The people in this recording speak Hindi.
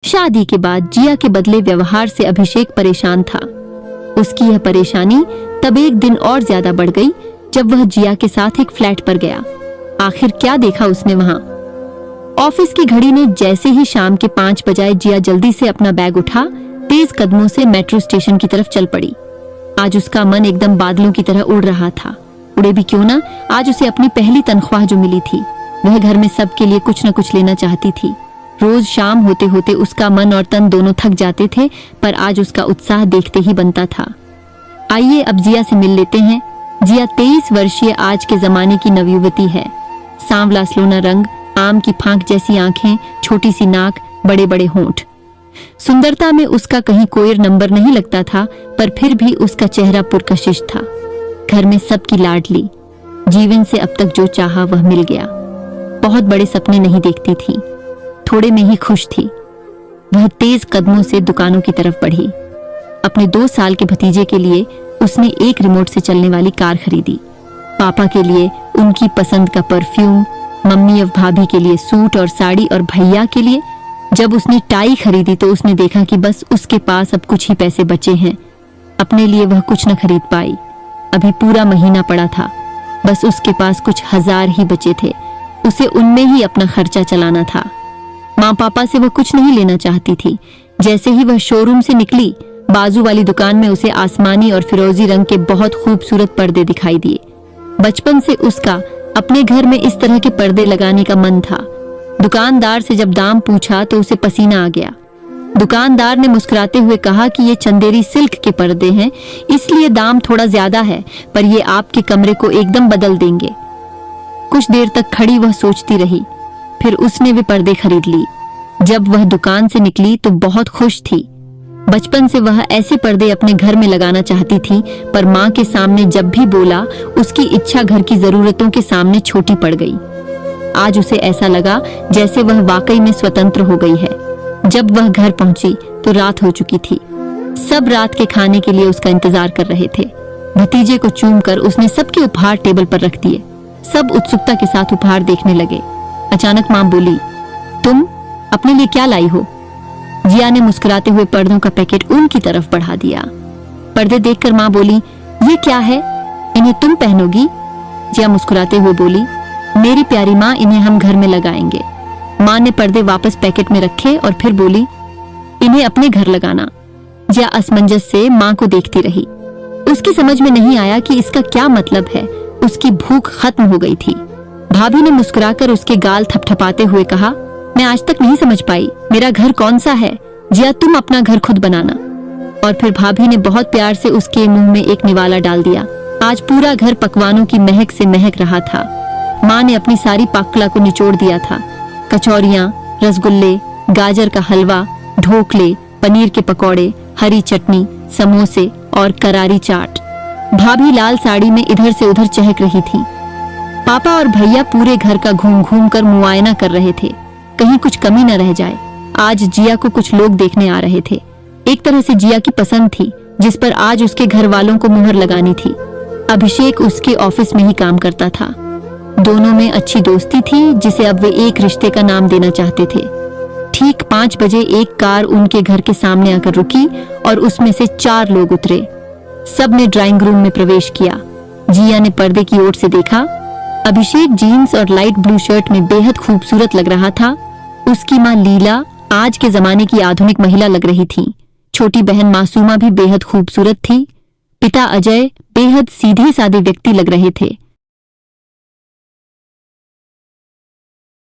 शादी के बाद जिया के बदले व्यवहार से अभिषेक परेशान था। उसकी यह परेशानी तब एक दिन और ज्यादा बढ़ गई जब वह जिया के साथ एक फ्लैट पर गया। आखिर क्या देखा उसने वहां? ऑफिस की घड़ी ने जैसे ही शाम के 5 बजाए, जिया जल्दी से अपना बैग उठा तेज कदमों से मेट्रो स्टेशन की तरफ चल पड़ी। आज उसका मन एकदम बादलों की तरह उड़ रहा था। उड़े भी क्यों ना, आज उसे अपनी पहली तनख्वाह जो मिली थी, वह घर में सबके लिए कुछ न कुछ लेना चाहती थी। रोज शाम होते होते उसका मन और तन दोनों थक जाते थे, पर आज उसका उत्साह देखते ही बनता था। आइए अब जिया से मिल लेते हैं। जिया 23 वर्षीय आज के जमाने की नवयुवती है। सांवला सलोना रंग, आम की फांक जैसी आंखें, छोटी सी नाक, बड़े बड़े होंठ। सुंदरता में उसका कहीं कोई नंबर नहीं लगता था, पर फिर भी उसका चेहरा पुरकशिश था। घर में सबकी लाडली, जीवन से अब तक जो चाहा वह मिल गया। बहुत बड़े सपने नहीं देखती थी, थोड़े में ही खुश थी। वह तेज कदमों से दुकानों की तरफ बढ़ी। अपने 2 साल के भतीजे के लिए उसने एक रिमोट से चलने वाली कार खरीदी। पापा के लिए उनकी पसंद का परफ्यूम, मम्मी और भाभी के लिए सूट और साड़ी, और भैया के लिए जब उसने टाई खरीदी तो उसने देखा कि बस उसके पास अब कुछ ही पैसे बचे हैं। अपने लिए वह कुछ न खरीद पाई। अभी पूरा महीना पड़ा था, बस उसके पास कुछ 1000 ही बचे थे। उसे उनमें ही अपना खर्चा चलाना था। माँ पापा से वह कुछ नहीं लेना चाहती थी। जैसे ही वह शोरूम से निकली, बाजू वाली दुकान में उसे आसमानी और फिरोजी रंग के बहुत खूबसूरत पर्दे दिखाई दिए। बचपन से उसका अपने घर में इस तरह के पर्दे लगाने का मन था। दुकानदार से जब दाम पूछा तो उसे पसीना आ गया। दुकानदार ने मुस्कुराते हुए कहा कि ये चंदेरी सिल्क के पर्दे हैं, इसलिए दाम थोड़ा ज्यादा है, पर ये आपके कमरे को एकदम बदल देंगे। कुछ देर तक खड़ी वह सोचती रही, फिर उसने वे पर्दे खरीद ली। जब वह दुकान से निकली तो बहुत खुश थी। बचपन से वह ऐसे पर्दे अपने घर में लगाना चाहती थी, पर माँ के सामने जब भी बोला, उसकी इच्छा घर की जरूरतों के सामने छोटी पड़ गई। आज उसे ऐसा लगा जैसे वह वाकई में स्वतंत्र हो गई है। जब वह घर पहुंची तो रात हो चुकी थी। सब रात के खाने के लिए उसका इंतजार कर रहे थे। भतीजे को चूमकर उसने सबके उपहार टेबल पर रख दिए। सब उत्सुकता के साथ उपहार देखने लगे। अचानक माँ बोली, तुम अपने लिए क्या लाई हो? जिया ने मुस्कुराते हुए पर्दों का पैकेट उनकी तरफ बढ़ा दिया। पर्दे देखकर माँ बोली, ये क्या है? इन्हें तुम पहनोगी? जिया मुस्कुराते हुए बोली, मेरी प्यारी माँ, इन्हें हम घर में लगाएंगे। माँ ने पर्दे वापस पैकेट में रखे और फिर बोली, इन्हें अपने घर लगाना। जिया असमंजस से माँ को देखती रही। उसकी समझ में नहीं आया कि इसका क्या मतलब है। उसकी भूख खत्म हो गई थी। भाभी ने मुस्कुराकर उसके गाल थपथपाते हुए कहा, मैं आज तक नहीं समझ पाई, मेरा घर कौन सा है? जिया, तुम अपना घर खुद बनाना। और फिर भाभी ने बहुत प्यार से उसके मुंह में एक निवाला डाल दिया। आज पूरा घर पकवानों की महक से महक रहा था। माँ ने अपनी सारी पाककला को निचोड़ दिया था। कचौरियाँ, रसगुल्ले, गाजर का हलवा, ढोकले, पनीर के पकौड़े, हरी चटनी, समोसे और करारी चाट। भाभी लाल साड़ी में इधर से उधर चहक रही थी। पापा और भैया पूरे घर का घूम घूम कर मुआयना कर रहे थे, कहीं कुछ कमी न रह जाए। आज जिया को कुछ लोग देखने आ रहे थे। एक तरह से जिया की पसंद थी, जिस पर आज उसके घर वालों को मुहर लगानी थी। अभिषेक उसके ऑफिस में ही काम करता था। दोनों में अच्छी दोस्ती थी, जिसे अब वे एक रिश्ते का नाम देना चाहते थे। ठीक 5 बजे एक कार उनके घर के सामने आकर रुकी और उसमें से 4 लोग उतरे। सब ने ड्राइंग रूम में प्रवेश किया। जिया ने पर्दे की ओर से देखा। अभिषेक जीन्स और लाइट ब्लू शर्ट में बेहद खूबसूरत लग रहा था। उसकी माँ लीला आज के जमाने की आधुनिक महिला लग रही थी। छोटी बहन मासूमा भी बेहद खूबसूरत थी। पिता अजय बेहद सीधे साधे व्यक्ति लग रहे थे।